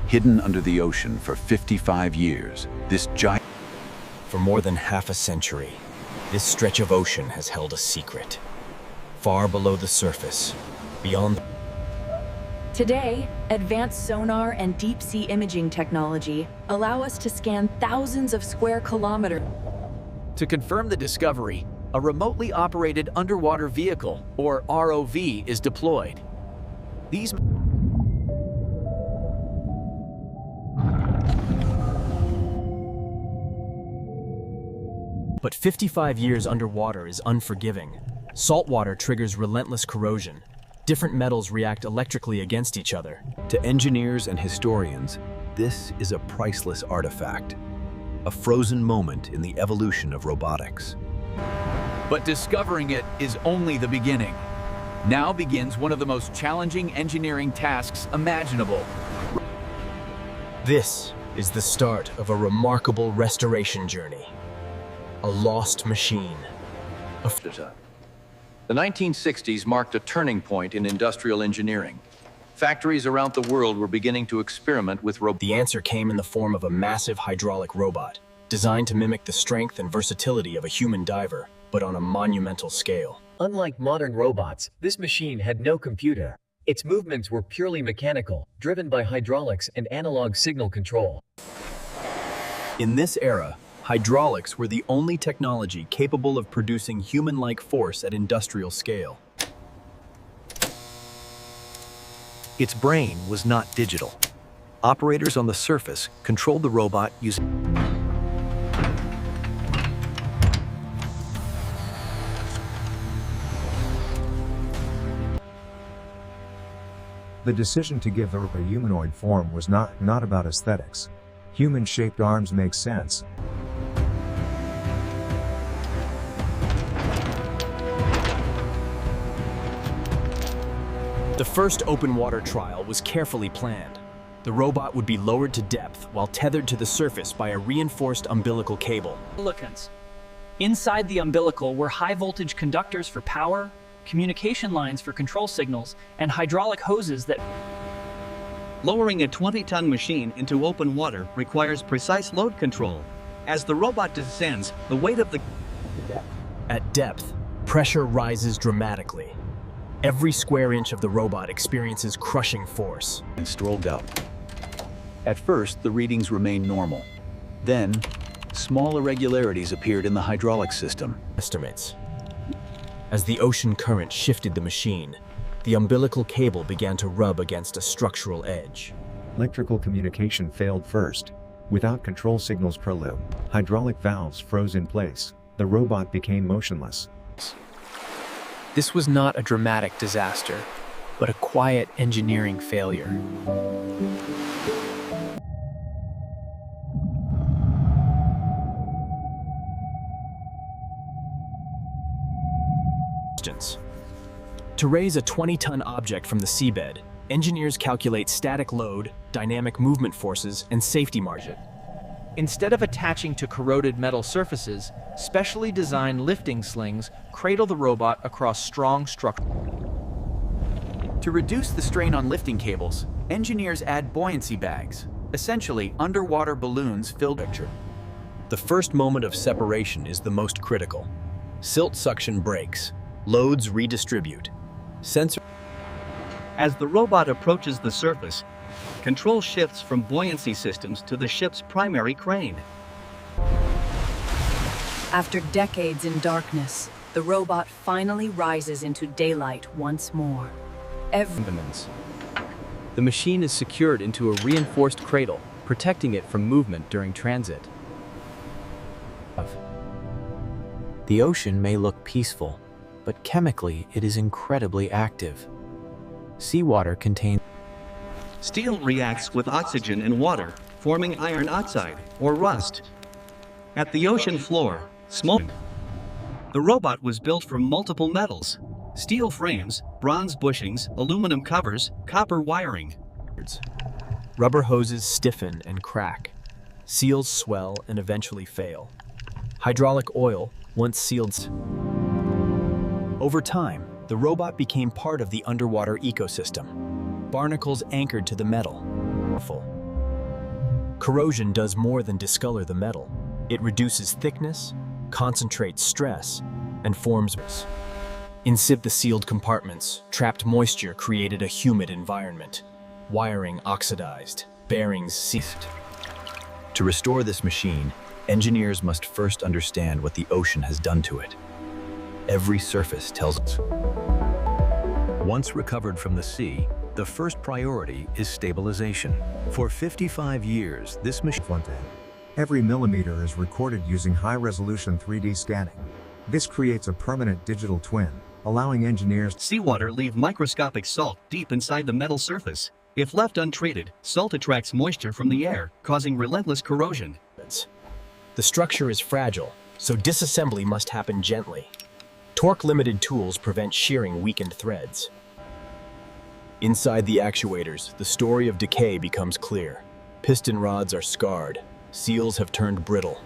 Hidden under the ocean for 55 years, this giant... For more than half a century, this stretch of ocean has held a secret. Far below the surface, beyond... Today, advanced sonar and deep-sea imaging technology allow us to scan thousands of square kilometers. To confirm the discovery, a remotely operated underwater vehicle, or ROV, is deployed. These... But 55 years underwater is unforgiving. Saltwater triggers relentless corrosion. Different metals react electrically against each other. To engineers and historians, this is a priceless artifact, a frozen moment in the evolution of robotics. But discovering it is only the beginning. Now begins one of the most challenging engineering tasks imaginable. This is the start of a remarkable restoration journey. A lost machine. The 1960s marked a turning point in industrial engineering. Factories around the world were beginning to experiment with robots. The answer came in the form of a massive hydraulic robot, designed to mimic the strength and versatility of a human diver, but on a monumental scale. Unlike modern robots, this machine had no computer. Its movements were purely mechanical, driven by hydraulics and analog signal control. In this era, hydraulics were the only technology capable of producing human-like force at industrial scale. Its brain was not digital. Operators on the surface controlled the robot using... The decision to give her a humanoid form was not about aesthetics. Human-shaped arms make sense. The first open water trial was carefully planned. The robot would be lowered to depth while tethered to the surface by a reinforced umbilical cable. Inside the umbilical were high-voltage conductors for power, communication lines for control signals, and hydraulic hoses that... Lowering a 20-ton machine into open water requires precise load control. As the robot descends, the weight of the... At depth, pressure rises dramatically. Every square inch of the robot experiences crushing force. And strolled out. At first, the readings remained normal. Then, small irregularities appeared in the hydraulic system. Estimates. As the ocean current shifted the machine, the umbilical cable began to rub against a structural edge. Electrical communication failed first. Without control signals per loop, hydraulic valves froze in place. The robot became motionless. This was not a dramatic disaster, but a quiet engineering failure. To raise a 20-ton object from the seabed, engineers calculate static load, dynamic movement forces, and safety margin. Instead of attaching to corroded metal surfaces, specially designed lifting slings cradle the robot across strong structures. To reduce the strain on lifting cables, engineers add buoyancy bags, essentially underwater balloons filled with... The first moment of separation is the most critical. Silt suction breaks. Loads redistribute. Sensor... As the robot approaches the surface, control shifts from buoyancy systems to the ship's primary crane. After decades in darkness, the robot finally rises into daylight once more. The machine is secured into a reinforced cradle, protecting it from movement during transit. The ocean may look peaceful, but chemically it is incredibly active. Seawater contains... Steel reacts with oxygen and water, forming iron oxide, or rust. At the ocean floor, smoke. The robot was built from multiple metals: steel frames, bronze bushings, aluminum covers, copper wiring. Rubber hoses stiffen and crack. Seals swell and eventually fail. Hydraulic oil, once sealed... Over time, the robot became part of the underwater ecosystem. Barnacles anchored to the metal. Corrosion does more than discolor the metal. It reduces thickness, concentrates stress, and forms. Inside the sealed compartments, trapped moisture created a humid environment. Wiring oxidized, bearings ceased. To restore this machine, engineers must first understand what the ocean has done to it. Every surface tells us. Once recovered from the sea, the first priority is stabilization. For 55 years, this machine. Every millimeter is recorded using high-resolution 3D scanning. This creates a permanent digital twin, allowing engineers. Seawater leave microscopic salt deep inside the metal surface. If left untreated, salt attracts moisture from the air, causing relentless corrosion. The structure is fragile, so disassembly must happen gently. Torque-limited tools prevent shearing weakened threads. Inside the actuators, the story of decay becomes clear. Piston rods are scarred. Seals have turned brittle.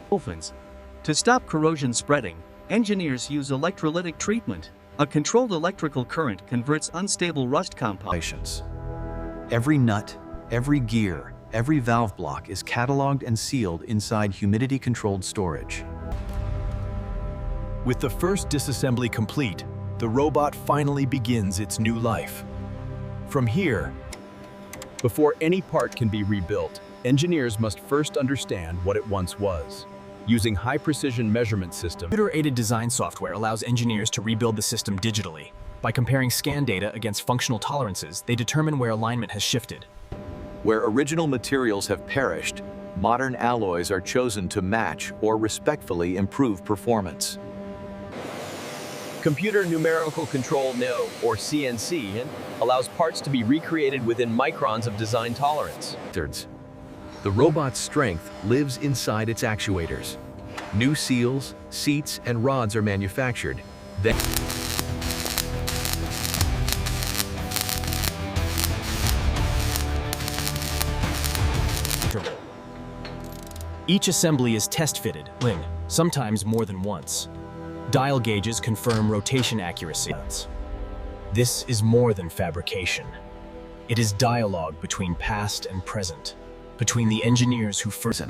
To stop corrosion spreading, engineers use electrolytic treatment. A controlled electrical current converts unstable rust compounds. Every nut, every gear, every valve block is cataloged and sealed inside humidity-controlled storage. With the first disassembly complete, the robot finally begins its new life. From here, before any part can be rebuilt, engineers must first understand what it once was. Using high-precision measurement systems, computer-aided design software allows engineers to rebuild the system digitally. By comparing scan data against functional tolerances, they determine where alignment has shifted. Where original materials have perished, modern alloys are chosen to match or respectfully improve performance. Computer Numerical Control No, or CNC, allows parts to be recreated within microns of design tolerance. The robot's strength lives inside its actuators. New seals, seats, and rods are manufactured. Then each assembly is test-fitted, sometimes more than once. Dial gauges confirm rotation accuracy. This is more than fabrication. It is dialogue between past and present, between the engineers who first.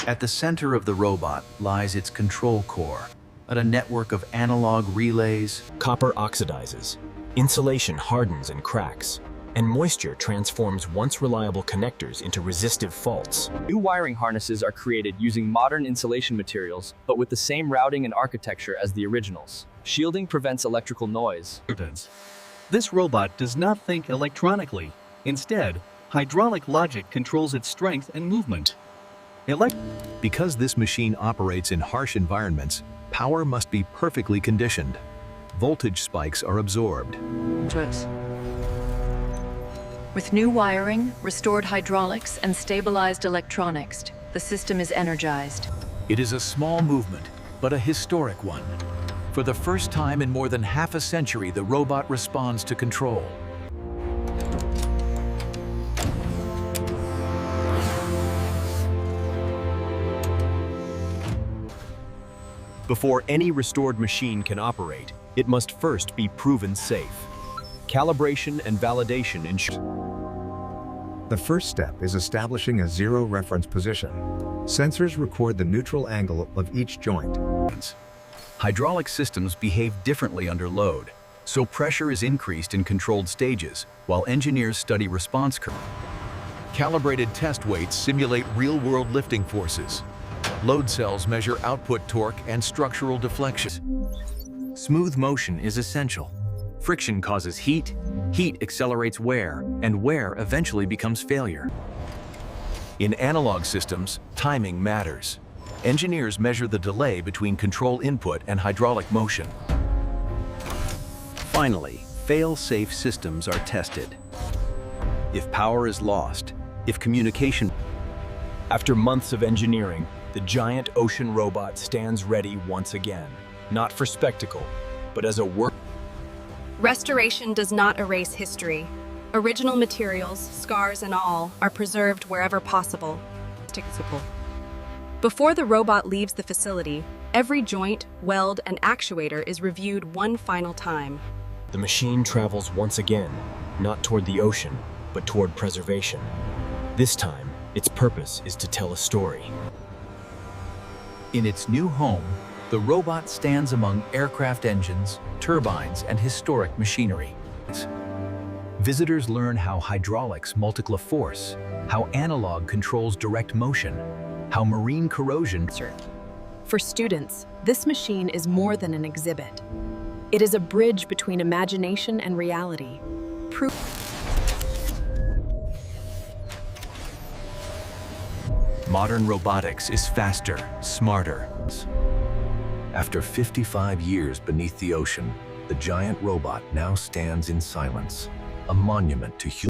at the center of the robot lies its control core, a network of analog relays. Copper oxidizes, insulation hardens and cracks, and moisture transforms once reliable connectors into resistive faults. New wiring harnesses are created using modern insulation materials, but with the same routing and architecture as the originals. Shielding prevents electrical noise. This robot does not think electronically. Instead, hydraulic logic controls its strength and movement. Because this machine operates in harsh environments, power must be perfectly conditioned. Voltage spikes are absorbed. With new wiring, restored hydraulics, and stabilized electronics, the system is energized. It is a small movement, but a historic one. For the first time in more than half a century, the robot responds to control. Before any restored machine can operate, it must first be proven safe. Calibration and validation ensure. The first step is establishing a zero reference position. Sensors record the neutral angle of each joint. Hydraulic systems behave differently under load, so pressure is increased in controlled stages, while engineers study response curves. Calibrated test weights simulate real-world lifting forces. Load cells measure output torque and structural deflections. Smooth motion is essential. Friction causes heat, heat accelerates wear, and wear eventually becomes failure. In analog systems, timing matters. Engineers measure the delay between control input and hydraulic motion. Finally, fail-safe systems are tested. If power is lost, if communication... After months of engineering, the giant ocean robot stands ready once again, not for spectacle, but as a work. Restoration does not erase history. Original materials, scars and all, are preserved wherever possible. Before the robot leaves the facility, every joint, weld, and actuator is reviewed one final time. The machine travels once again, not toward the ocean, but toward preservation. This time, its purpose is to tell a story. In its new home, the robot stands among aircraft engines, turbines, and historic machinery. Visitors learn how hydraulics multiply force, how analog controls direct motion, how marine corrosion. For students, this machine is more than an exhibit. It is a bridge between imagination and reality. Modern robotics is faster, smarter. After 55 years beneath the ocean, the giant robot now stands in silence, a monument to human